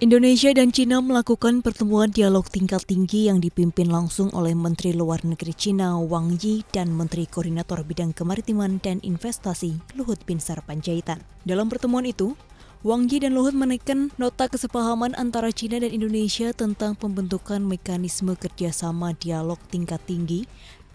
Indonesia dan Cina melakukan pertemuan dialog tingkat tinggi yang dipimpin langsung oleh Menteri Luar Negeri Cina Wang Yi dan Menteri Koordinator Bidang Kemaritiman dan Investasi Luhut Binsar Panjaitan. Dalam pertemuan itu, Wang Yi dan Luhut menekan nota kesepahaman antara Cina dan Indonesia tentang pembentukan mekanisme kerjasama dialog tingkat tinggi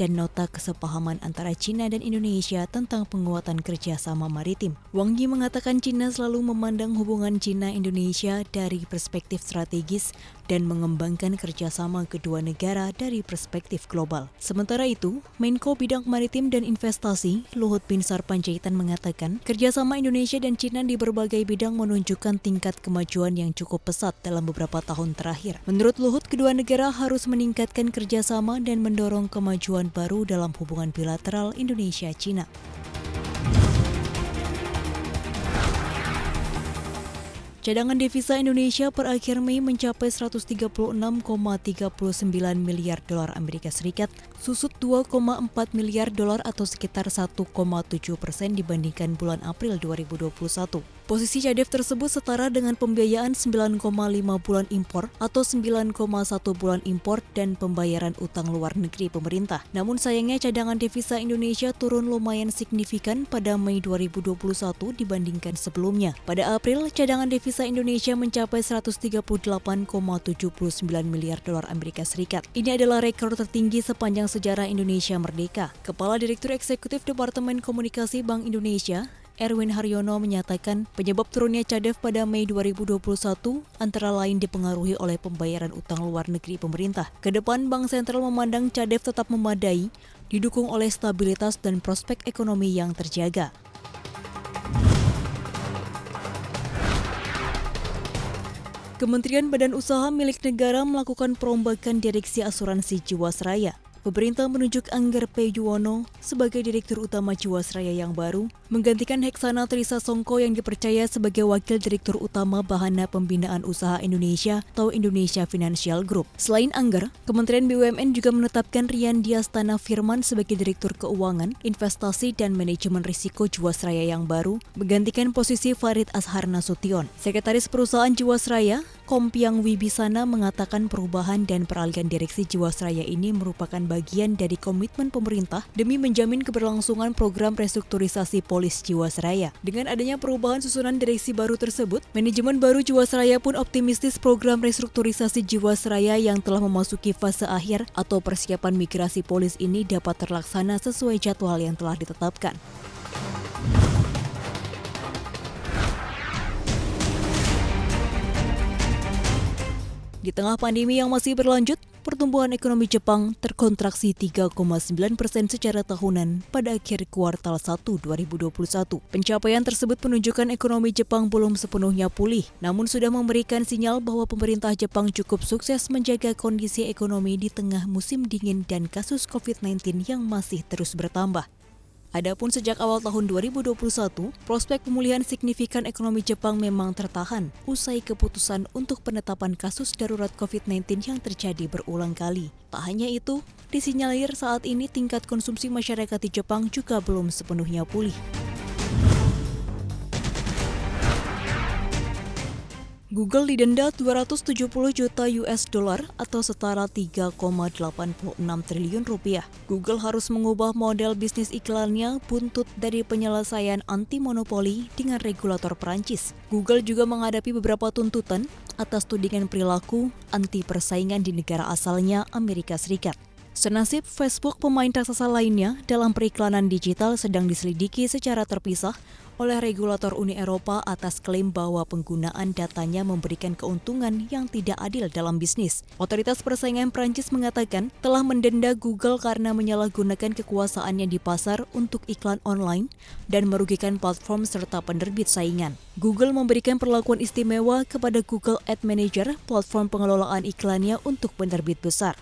dan nota kesepahaman antara Cina dan Indonesia tentang penguatan kerjasama maritim. Wang Yi mengatakan Cina selalu memandang hubungan Cina-Indonesia dari perspektif strategis dan mengembangkan kerjasama kedua negara dari perspektif global. Sementara itu, Menko Bidang Maritim dan Investasi Luhut Binsar Panjaitan mengatakan kerjasama Indonesia dan Cina di berbagai bidang menunjukkan tingkat kemajuan yang cukup pesat dalam beberapa tahun terakhir. Menurut Luhut, kedua negara harus meningkatkan kerjasama dan mendorong kemajuan baru dalam hubungan bilateral Indonesia-Cina. Cadangan devisa Indonesia per akhir Mei mencapai 136,39 miliar dolar Amerika Serikat, susut 2,4 miliar dolar atau sekitar 1,7% dibandingkan bulan April 2021. Posisi CADEV tersebut setara dengan pembiayaan 9,5 bulan impor atau 9,1 bulan impor dan pembayaran utang luar negeri pemerintah. Namun sayangnya cadangan devisa Indonesia turun lumayan signifikan pada Mei 2021 dibandingkan sebelumnya. Pada April, cadangan devisa Indonesia mencapai 138,79 miliar dolar Amerika Serikat. Ini adalah rekor tertinggi sepanjang sejarah Indonesia merdeka. Kepala Direktur Eksekutif Departemen Komunikasi Bank Indonesia, Erwin Haryono menyatakan penyebab turunnya CADEV pada Mei 2021 antara lain dipengaruhi oleh pembayaran utang luar negeri pemerintah. Kedepan Bank Sentral memandang CADEV tetap memadai, didukung oleh stabilitas dan prospek ekonomi yang terjaga. Kementerian Badan Usaha milik negara melakukan perombakan Direksi Asuransi Jiwasraya. Pemerintah menunjuk Anggar P. Yuwono sebagai Direktur Utama Jiwasraya yang baru, menggantikan Heksana Trisa Songko yang dipercaya sebagai Wakil Direktur Utama Bahana Pembinaan Usaha Indonesia atau Indonesia Financial Group. Selain Anggar, Kementerian BUMN juga menetapkan Rian Diastana Firman sebagai Direktur Keuangan, Investasi dan Manajemen Risiko Jiwasraya yang baru, menggantikan posisi Farid Ashar Nasution. Sekretaris Perusahaan Jiwasraya, Kompiang Wibisana mengatakan perubahan dan peralihan direksi Jiwasraya ini merupakan bagian dari komitmen pemerintah demi menjamin keberlangsungan program restrukturisasi polis Jiwasraya. Dengan adanya perubahan susunan direksi baru tersebut, manajemen baru Jiwasraya pun optimistis program restrukturisasi Jiwasraya yang telah memasuki fase akhir atau persiapan migrasi polis ini dapat terlaksana sesuai jadwal yang telah ditetapkan. Di tengah pandemi yang masih berlanjut, pertumbuhan ekonomi Jepang terkontraksi 3,9% secara tahunan pada akhir kuartal 1 2021. Pencapaian tersebut menunjukkan ekonomi Jepang belum sepenuhnya pulih, namun sudah memberikan sinyal bahwa pemerintah Jepang cukup sukses menjaga kondisi ekonomi di tengah musim dingin dan kasus COVID-19 yang masih terus bertambah. Adapun sejak awal tahun 2021, prospek pemulihan signifikan ekonomi Jepang memang tertahan usai keputusan untuk penetapan kasus darurat COVID-19 yang terjadi berulang kali. Tak hanya itu, disinyalir saat ini tingkat konsumsi masyarakat di Jepang juga belum sepenuhnya pulih. Google didenda 270 juta US dollar atau setara 3,86 triliun rupiah. Google harus mengubah model bisnis iklannya buntut dari penyelesaian anti-monopoli dengan regulator Perancis. Google juga menghadapi beberapa tuntutan atas tudingan perilaku anti persaingan di negara asalnya, Amerika Serikat. Senasib Facebook, pemain raksasa lainnya dalam periklanan digital sedang diselidiki secara terpisah oleh regulator Uni Eropa atas klaim bahwa penggunaan datanya memberikan keuntungan yang tidak adil dalam bisnis. Otoritas persaingan Prancis mengatakan telah mendenda Google karena menyalahgunakan kekuasaannya di pasar untuk iklan online dan merugikan platform serta penerbit saingan. Google memberikan perlakuan istimewa kepada Google Ad Manager, platform pengelolaan iklannya untuk penerbit besar.